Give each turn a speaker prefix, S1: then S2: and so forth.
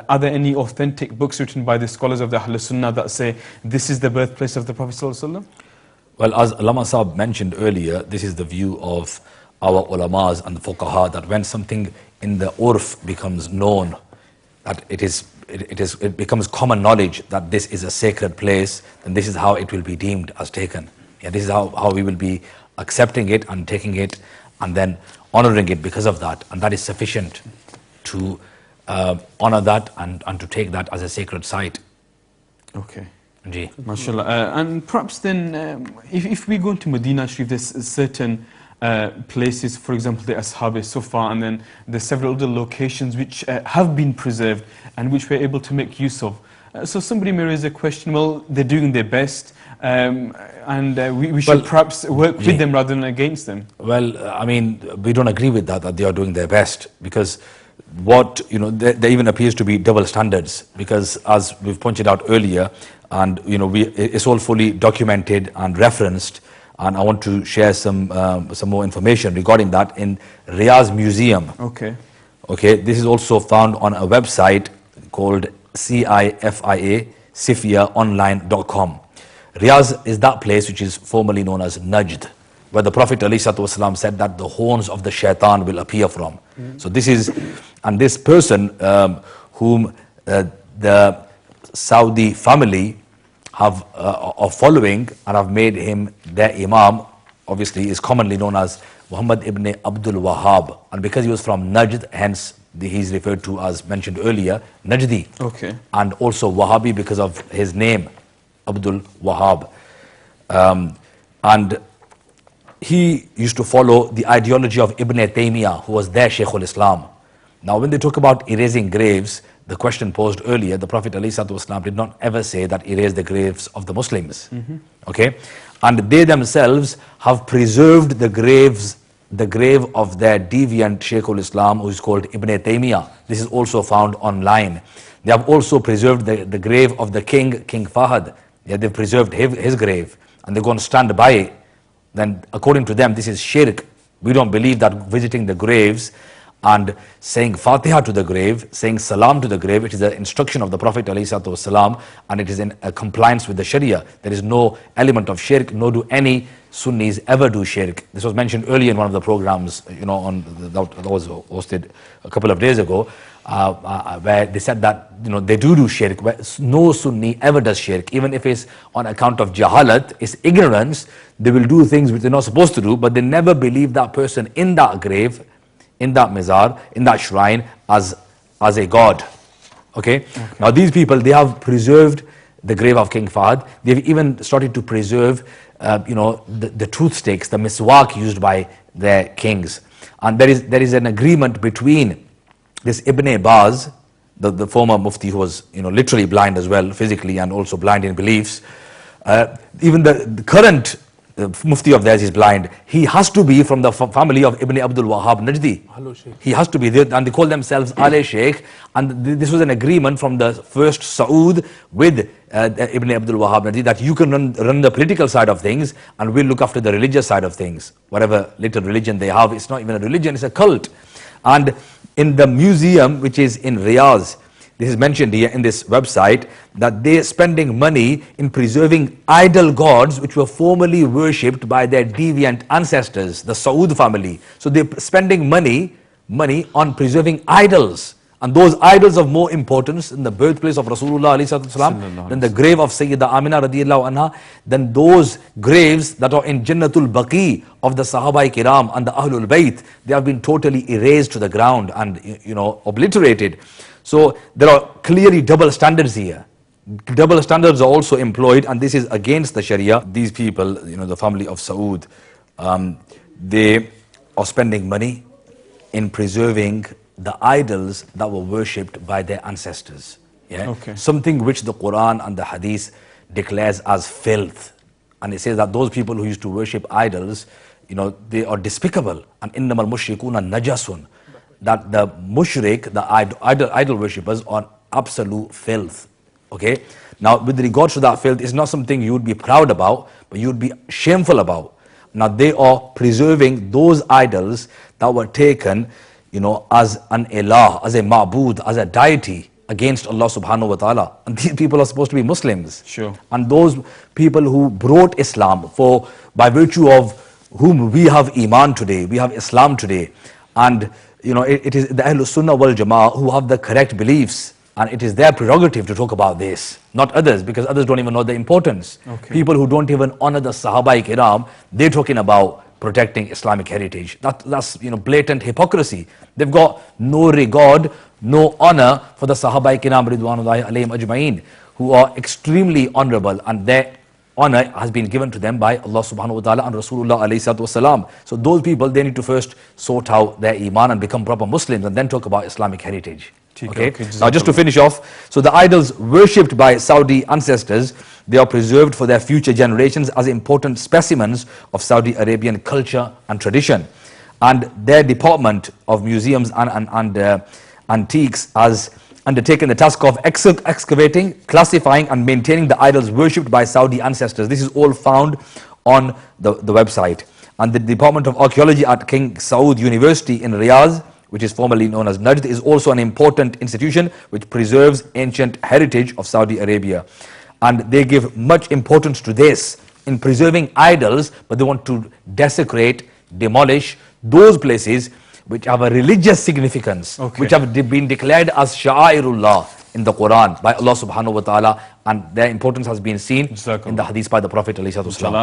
S1: Are there any authentic books written by the scholars of the Ahlus-Sunnah that say this is the birthplace of the Prophet ﷺ?
S2: Well, as Allama Sahab mentioned earlier, this is the view of our ulamas and the fuqaha, that when something in the urf becomes known, that it becomes common knowledge that this is a sacred place, then this is how it will be deemed as taken. Yeah, this is how we will be accepting it and taking it and then honoring it because of that. And that is sufficient to honor that and to take that as a sacred site.
S1: Okay.
S2: Ji.
S1: MashaAllah. And perhaps then, if we go into Medina Sharif, there's certain places, for example, the Ashab Sufa, and then there's several other locations which have been preserved and which we're able to make use of. So somebody may raise a question, well, they're doing their best, and we should perhaps work with them rather than against them.
S2: Well, I mean, we don't agree with that they are doing their best, because there even appears to be double standards, because as we've pointed out earlier, and it's all fully documented and referenced, and I want to share some more information regarding that in Riyadh Museum.
S1: Okay.
S2: This is also found on a website called sifiaonline.com. Riyadh is that place which is formerly known as Najd, where the Prophet ﷺ said that the horns of the shaitan will appear from. So this person whom the Saudi family have are following and have made him their imam, obviously is commonly known as Muhammad ibn Abdul Wahab, and because he was from Najd, hence he's referred to, as mentioned earlier, Najdi.
S1: Okay.
S2: And also Wahhabi because of his name, Abdul Wahab. And he used to follow the ideology of Ibn Taymiyyah, who was their Shaykh-ul-Islam. Now when they talk about erasing graves, the question posed earlier, the Prophet ﷺ did not ever say that erase the graves of the Muslims. Okay? And they themselves have preserved the grave of their deviant Shaykh-ul-Islam, who is called Ibn Taymiyyah. This is also found online. They have also preserved the grave of the King Fahd. Yeah, they've preserved his grave, and they're going to stand by it. Then according to them, this is shirk. We don't believe that visiting the graves and saying Fatiha to the grave, saying Salam to the grave, it is the instruction of the Prophet ﷺ, and it is in compliance with the Sharia. There is no element of shirk, nor do any Sunnis ever do shirk. This was mentioned earlier in one of the programs, that was hosted a couple of days ago, where they said that they do shirk. No Sunni ever does shirk, even if it's on account of jahalat, it's ignorance. They will do things which they're not supposed to do, but they never believe that person in that grave, in that mizar, in that shrine, as a god. Okay? Now these people, they have preserved the grave of King Fahd. They've even started to preserve the toothsticks, the miswak used by their kings. And there is an agreement between this Ibn Baz, the former mufti, who was literally blind as well, physically, and also blind in beliefs. Even the current mufti of theirs is blind. He has to be from the family of Ibn Abdul Wahab Najdi. He has to be there, and they call themselves Ale Sheikh. And this was an agreement from the first Saud with Ibn Abdul Wahab Najdi, that you can run the political side of things, and we'll look after the religious side of things. Whatever little religion they have, it's not even a religion, it's a cult. And in the museum, which is in Riyadh, this is mentioned here in this website, that they're spending money in preserving idol gods which were formerly worshipped by their deviant ancestors, the Saud family. So they're spending money on preserving idols. And those idols of more importance in the birthplace of Rasulullah ﷺ, than the grave of Sayyidah Amina radiallahu anha, than those graves that are in Jannatul Baqi of the Sahaba Kiram and the Ahlul Bayt. They have been totally erased to the ground and obliterated. So there are clearly double standards here. Double standards are also employed, and this is against the Sharia. These people, the family of Saud, they are spending money in preserving the idols that were worshipped by their ancestors. Yeah?
S1: Okay. Something
S2: which the Quran and the Hadith declares as filth. And it says that those people who used to worship idols, they are despicable. And innamal mushrikuna najasun. That the mushrik, the idol worshippers, are absolute filth. Okay? Now, with regards to that filth, it's not something you would be proud about, but you would be shameful about. Now, they are preserving those idols that were taken, as an ilah, as a ma'bud, as a deity. against Allah subhanahu wa ta'ala. And these people are supposed to be Muslims.
S1: Sure.
S2: And those people who brought Islam, by virtue of whom we have Iman today, we have Islam today. And it is the Ahlus-Sunnahwal-Jamaa'ah who have the correct beliefs. And it is their prerogative to talk about this, not others, because others don't even know the importance.
S1: Okay.
S2: People who don't even honor the Sahaba-i-Kiram, they're talking about protecting Islamic heritage. That's blatant hypocrisy. They've got no regard, no honor for the Sahaba-i-Kiram ridwanullahi alayhim ajma'in, who are extremely honorable, and their honor has been given to them by Allah subhanahu wa ta'ala and Rasulullah alayhi salatu wasalam. So those people, they need to first sort out their Iman and become proper Muslims, and then talk about Islamic heritage. Okay. Now just to finish off, so the idols worshipped by Saudi ancestors, they are preserved for their future generations as important specimens of Saudi Arabian culture and tradition. And their department of museums and antiques has undertaken the task of excavating, classifying and maintaining the idols worshipped by Saudi ancestors. This is all found on the website. And the Department of Archaeology at King Saud University in Riyadh, which is formerly known as Najd, is also an important institution which preserves ancient heritage of Saudi Arabia. And they give much importance to this in preserving idols, but they want to desecrate, demolish those places which have a religious significance, which have been declared as Sha'airullah in the Quran by Allah subhanahu wa ta'ala, and their importance has been seen in the hadith by the Prophet ﷺ.